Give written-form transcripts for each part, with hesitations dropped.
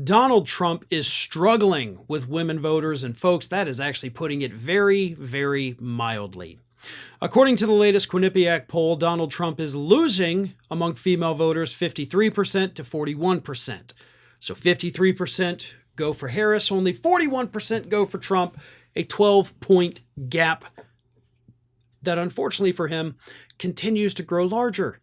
Donald Trump is struggling with women voters, and folks, that is actually putting it very, very mildly. According to the latest Quinnipiac poll, Donald Trump is losing among female voters 53% to 41%. So 53% go for Harris, only 41% go for Trump, a 12-point gap that unfortunately for him continues to grow larger.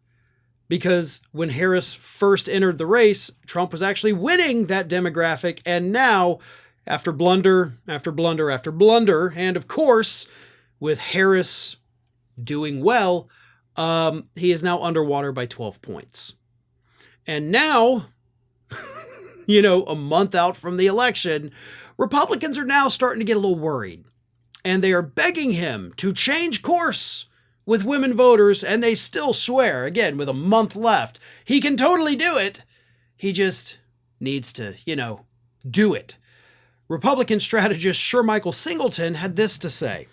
Because when Harris first entered the race, Trump was actually winning that demographic, and now, after blunder after blunder after blunder, and of course, with Harris doing well, he is now underwater by 12 points. And now, a month out from the election, Republicans are now starting to get a little worried. And they are begging him to change course with women voters, and they still swear, again, with a month left, he can totally do it. He just needs to, do it. Republican strategist Sir Michael Singleton had this to say.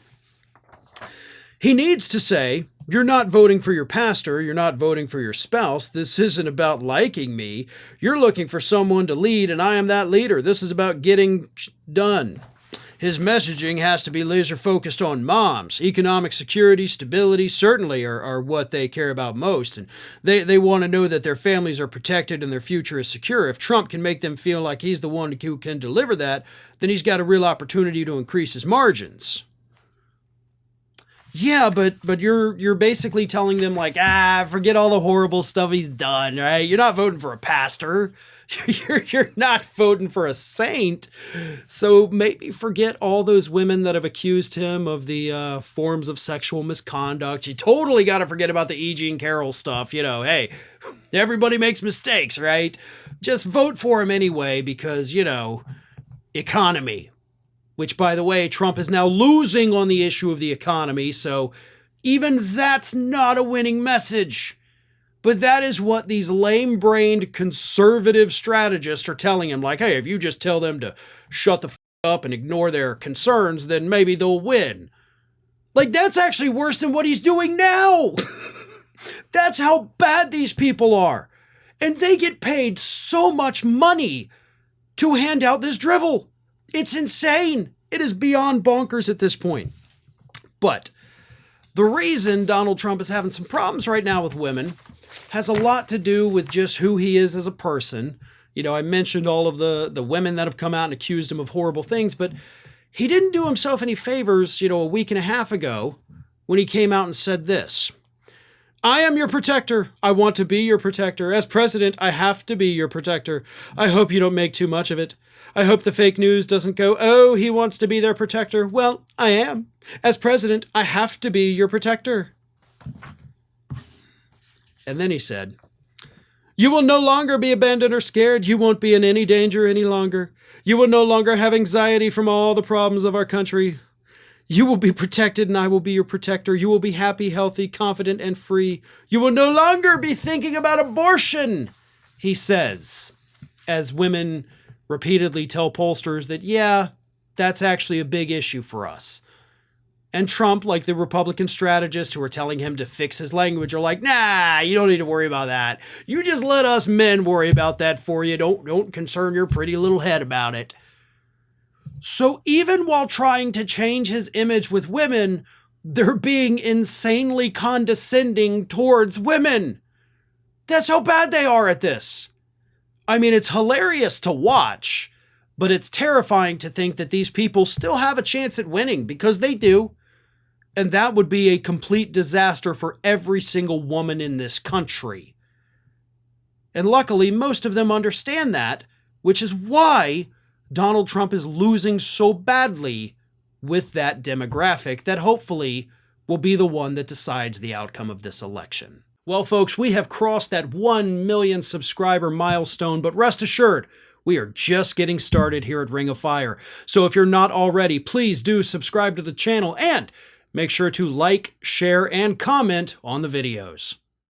He needs to say, you're not voting for your pastor, you're not voting for your spouse, this isn't about liking me, you're looking for someone to lead, and I am that leader, this is about getting done. His messaging has to be laser focused on moms. Economic security, stability certainly are what they care about most. And they want to know that their families are protected and their future is secure. If Trump can make them feel like he's the one who can deliver that, then he's got a real opportunity to increase his margins. Yeah, but you're basically telling them like, forget all the horrible stuff he's done, right? You're not voting for a pastor. You're not voting for a saint. So maybe forget all those women that have accused him of the forms of sexual misconduct. You totally got to forget about the E. Jean Carroll stuff. Hey, everybody makes mistakes, right? Just vote for him anyway because, economy. Which, by the way, Trump is now losing on the issue of the economy. So even that's not a winning message. But that is what these lame-brained conservative strategists are telling him. Like, hey, if you just tell them to shut the f*** up and ignore their concerns, then maybe they'll win. Like, that's actually worse than what he's doing now. That's how bad these people are. And they get paid so much money to hand out this drivel. It's insane. It is beyond bonkers at this point. But the reason Donald Trump is having some problems right now with women has a lot to do with just who he is as a person. I mentioned all of the women that have come out and accused him of horrible things, but he didn't do himself any favors, a week and a half ago when he came out and said this. I am your protector. I want to be your protector. As president, I have to be your protector. I hope you don't make too much of it. I hope the fake news doesn't go, oh, he wants to be their protector. Well, I am. As president, I have to be your protector. And then he said, you will no longer be abandoned or scared. You won't be in any danger any longer. You will no longer have anxiety from all the problems of our country. You will be protected and I will be your protector. You will be happy, healthy, confident, and free. You will no longer be thinking about abortion, he says, as women repeatedly tell pollsters that, yeah, that's actually a big issue for us. And Trump, like the Republican strategists who are telling him to fix his language, are like, nah, you don't need to worry about that. You just let us men worry about that for you. Don't concern your pretty little head about it. So even while trying to change his image with women, they're being insanely condescending towards women. That's how bad they are at this. I mean, it's hilarious to watch, but it's terrifying to think that these people still have a chance at winning, because they do. And that would be a complete disaster for every single woman in this country. And luckily, most of them understand that, which is why Donald Trump is losing so badly with that demographic that hopefully will be the one that decides the outcome of this election. Well, folks, we have crossed that 1 million subscriber milestone, but rest assured, we are just getting started here at Ring of Fire. So if you're not already, please do subscribe to the channel and make sure to like, share, and comment on the videos.